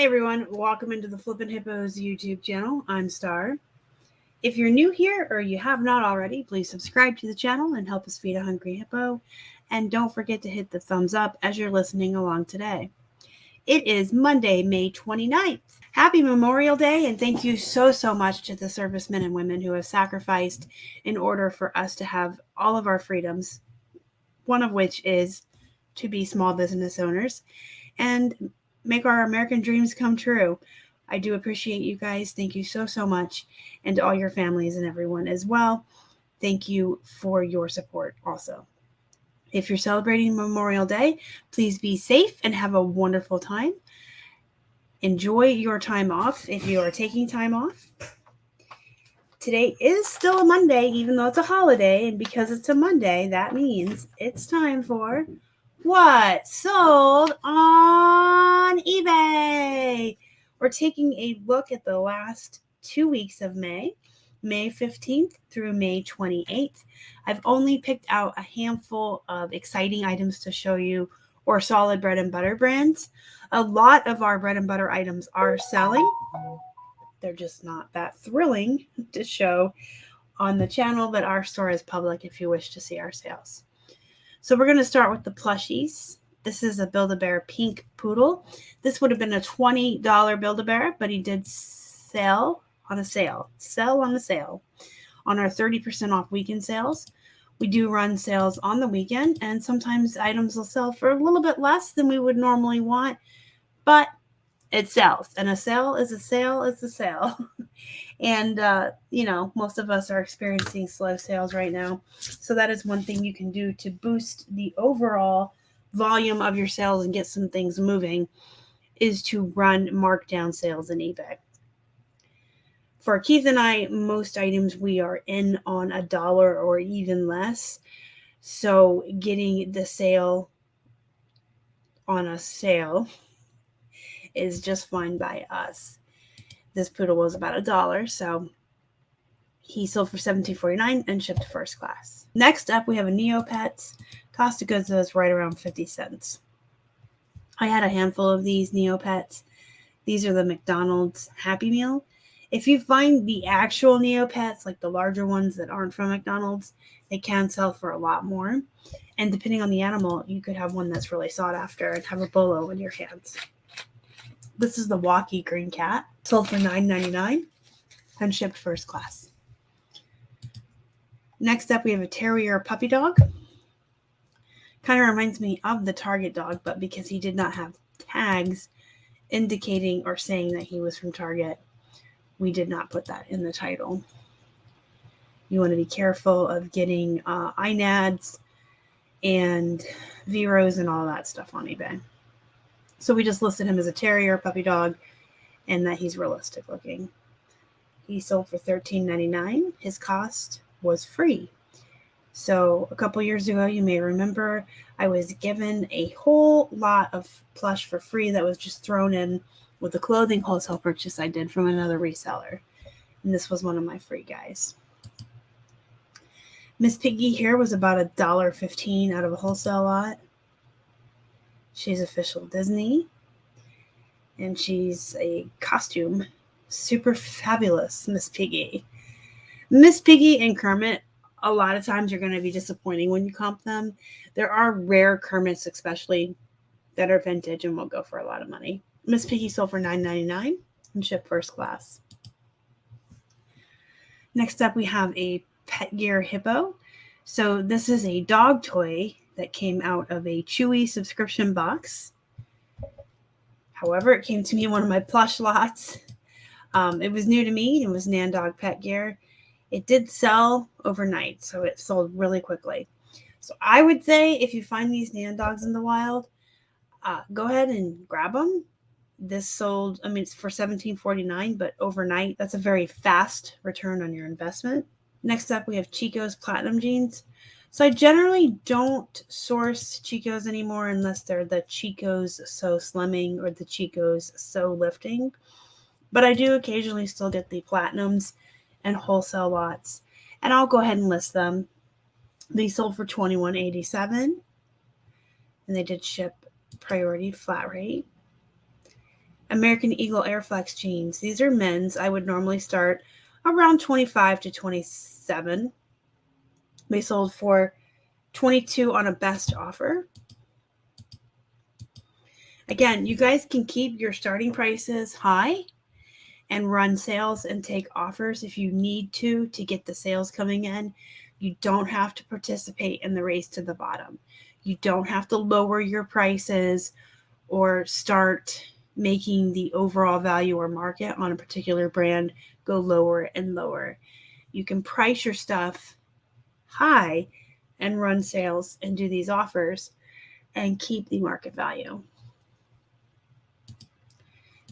Hey everyone, welcome into the Flippin' Hippos YouTube channel. I'm Star. If you're new here or you have not already, please subscribe to the channel and help us feed a hungry hippo. And don't forget to hit the thumbs up as you're listening along today. It is Monday, May 29th. Happy Memorial Day, and thank you so much to the servicemen and women who have sacrificed in order for us to have all of our freedoms, one of which is to be small business owners and make our American dreams come true. I do appreciate you guys. Thank you so much. And to all your families and everyone as well. Thank you for your support also. If you're celebrating Memorial Day, please be safe and have a wonderful time. Enjoy your time off if you are taking time off. Today is still a Monday, even though it's a holiday. And because it's a Monday, that means it's time for What Sold on eBay. We're taking a look at the last 2 weeks of May 15th through May 28th. I've only picked out a handful of exciting items to show you, or solid bread and butter brands. A lot of our bread and butter items are selling. They're just not that thrilling to show on the channel, but our store is public if you wish to see our sales. So we're going to start with the plushies. This is a Build-A-Bear pink poodle. This would have been a $20 Build-A-Bear, but he did sell on a sale on our 30% off weekend sales. We do run sales on the weekend, and sometimes items will sell for a little bit less than we would normally want, but it sells, and a sale is a sale is a sale. And, most of us are experiencing slow sales right now. So that is one thing you can do to boost the overall volume of your sales and get some things moving, is to run markdown sales in eBay. For Keith and I, most items we are in on $1 or even less. So getting the sale on a sale is just fine by us. This poodle was about $1, so he sold for $17.49 and shipped first class. Next up, we have a Neopets. Cost of goods was right around 50 cents. I had a handful of these Neopets. These are the McDonald's Happy Meal. If you find the actual Neopets, like the larger ones that aren't from McDonald's, they can sell for a lot more. And depending on the animal, you could have one that's really sought after and have a bolo in your hands. This is the Walkie Green Cat. Sold for $9.99 and shipped first class. Next up, we have a Terrier puppy dog. Kind of reminds me of the Target dog, but because he did not have tags indicating or saying that he was from Target, we did not put that in the title. You want to be careful of getting INADs and VROs and all that stuff on eBay. So we just listed him as a Terrier puppy dog and that he's realistic looking. He sold for $13.99. His cost was free. So a couple years ago, you may remember, I was given a whole lot of plush for free that was just thrown in with a clothing wholesale purchase I did from another reseller. And this was one of my free guys. Miss Piggy here was about $1.15 out of a wholesale lot. She's official Disney. And she's a costume. Super fabulous Miss Piggy. Miss Piggy and Kermit, a lot of times you're going to be disappointing when you comp them. There are rare Kermits, especially, that are vintage and will go for a lot of money. Miss Piggy sold for $9.99 and shipped first class. Next up, we have a Pet Gear Hippo. So this is a dog toy that came out of a Chewy subscription box. However, it came to me in one of my plush lots. It was new to me. It was Nan Dog Pet Gear. It did sell overnight, so it sold really quickly. So I would say if you find these Nan Dogs in the wild, go ahead and grab them. This sold, it's for $17.49, but overnight, that's a very fast return on your investment. Next up, we have Chico's Platinum Jeans. So I generally don't source Chico's anymore unless they're the Chico's So Slimming or the Chico's So Lifting. But I do occasionally still get the Platinums and wholesale lots. And I'll go ahead and list them. These sold for $21.87. And they did ship priority flat rate. American Eagle Airflex jeans. These are men's. I would normally start around 25 to 27. They sold for 22 on a best offer. Again, you guys can keep your starting prices high and run sales and take offers if you need to get the sales coming in. You don't have to participate in the race to the bottom. You don't have to lower your prices or start making the overall value or market on a particular brand go lower and lower. You can price your stuff high and run sales and do these offers and keep the market value.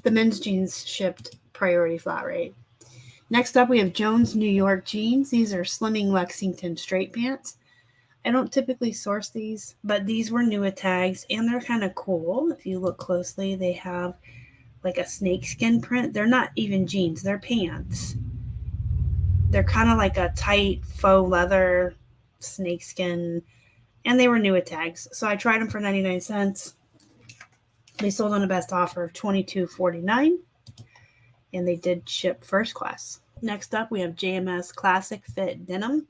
The men's jeans shipped priority flat rate. Next up, we have Jones New York jeans. These are slimming Lexington straight pants. I don't typically source these, but these were new at tags, and they're kind of cool. If you look closely, they have like a snakeskin print. They're not even jeans, they're pants. They're kind of like a tight faux leather snakeskin, and they were new at tags. So I tried them for 99 cents. They sold on a best offer of $22.49, and they did ship first class. Next up, we have JMS Classic Fit Denim.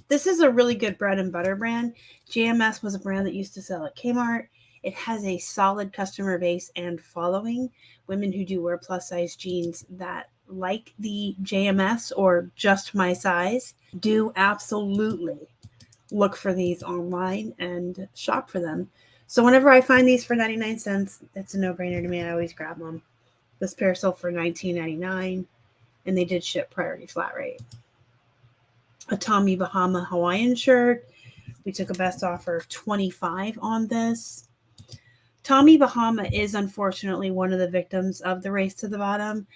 This is a really good bread and butter brand. JMS was a brand that used to sell at Kmart. It has a solid customer base and following. Women who do wear plus size jeans that like the JMS or just my size do absolutely look for these online and shop for them. So whenever I find these for 99 cents, it's a no-brainer to me. I always grab them. This pair sold for $19.99, and they did ship priority flat rate. A Tommy Bahama Hawaiian shirt. We took a best offer of $25 on this. Tommy Bahama is unfortunately one of the victims of the race to the bottom.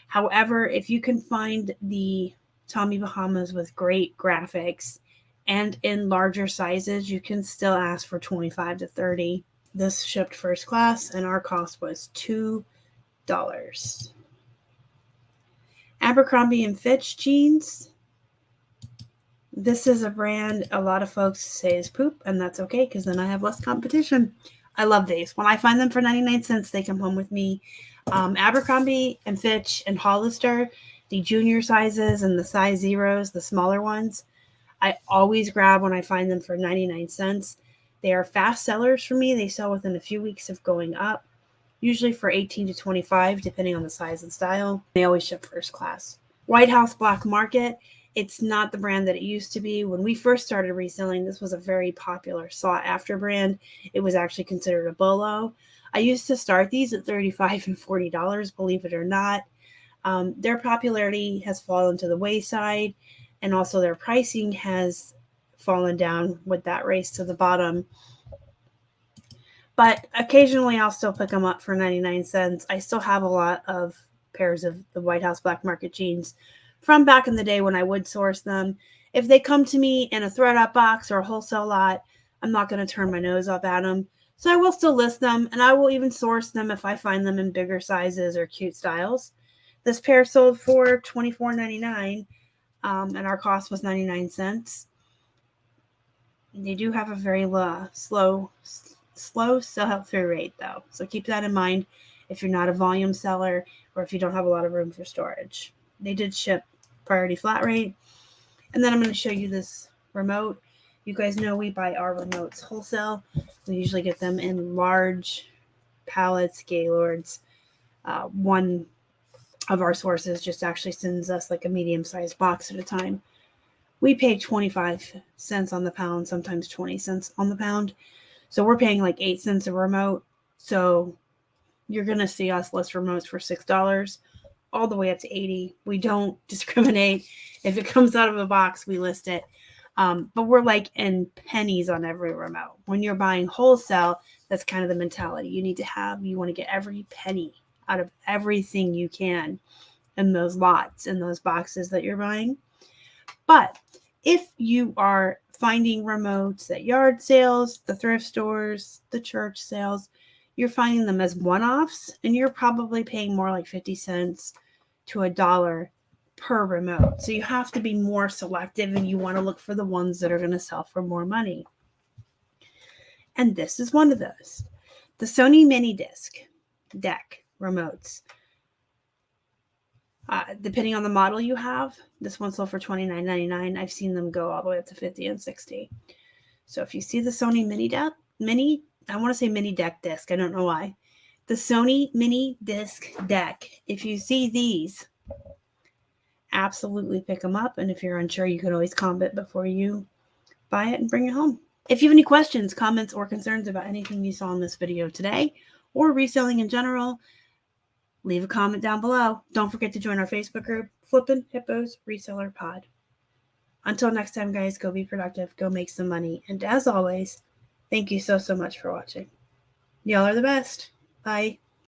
However, if you can find the Tommy Bahamas with great graphics and in larger sizes, you can still ask for $25 to $30. This shipped first class, and our cost was $2. Abercrombie & Fitch jeans. This is a brand a lot of folks say is poop, and that's okay because then I have less competition. I love these. When I find them for 99 cents, they come home with me. Abercrombie & Fitch and Hollister, the junior sizes and the size zeros, the smaller ones, I always grab when I find them for 99 cents. They are fast sellers for me. They sell within a few weeks of going up, usually for 18 to 25, depending on the size and style. They always ship first class. White House Black Market. It's not the brand that it used to be. When we first started reselling, this was a very popular sought-after brand. It was actually considered a bolo. I used to start these at $35 and $40, believe it or not. Their popularity has fallen to the wayside, and also their pricing has fallen down with that race to the bottom. But occasionally I'll still pick them up for 99 cents. I still have a lot of pairs of the White House Black Market jeans from back in the day when I would source them. If they come to me in a thread-up box or a wholesale lot, I'm not going to turn my nose up at them. So I will still list them, and I will even source them if I find them in bigger sizes or cute styles. This pair sold for $24.99, and our cost was 99 cents. They do have a very slow sell-through rate, though. So keep that in mind if you're not a volume seller or if you don't have a lot of room for storage. They did ship priority flat rate. And then I'm going to show you this remote. You guys know we buy our remotes wholesale. We usually get them in large pallets, Gaylords. One of our sources just actually sends us like a medium-sized box at a time. We pay 25 cents on the pound, sometimes 20 cents on the pound. So we're paying like 8 cents a remote. So you're going to see us list remotes for $6 all the way up to 80. We don't discriminate. If it comes out of a box, we list it. But we're like in pennies on every remote. When you're buying wholesale, that's kind of the mentality. You want to get every penny out of everything you can in those lots, in those boxes that you're buying. But if you are finding remotes at yard sales, the thrift stores, the church sales, you're finding them as one-offs, and you're probably paying more like 50 cents to $1 per remote. So you have to be more selective, and you want to look for the ones that are going to sell for more money. And this is one of those. The Sony mini disc deck remotes. Depending on the model you have, this one sold for $29.99. I've seen them go all the way up to $50 and $60. So if you see the Sony I want to say mini deck disc. I don't know why. The Sony mini disc deck. If you see these, absolutely pick them up. And if you're unsure, you can always comment before you buy it and bring it home. If you have any questions, comments, or concerns about anything you saw in this video today or reselling in general, leave a comment down below. Don't forget to join our Facebook group, Flippin' Hippos Reseller Pod. Until next time, guys, go be productive, go make some money. And as always, thank you so much for watching. Y'all are the best. Bye.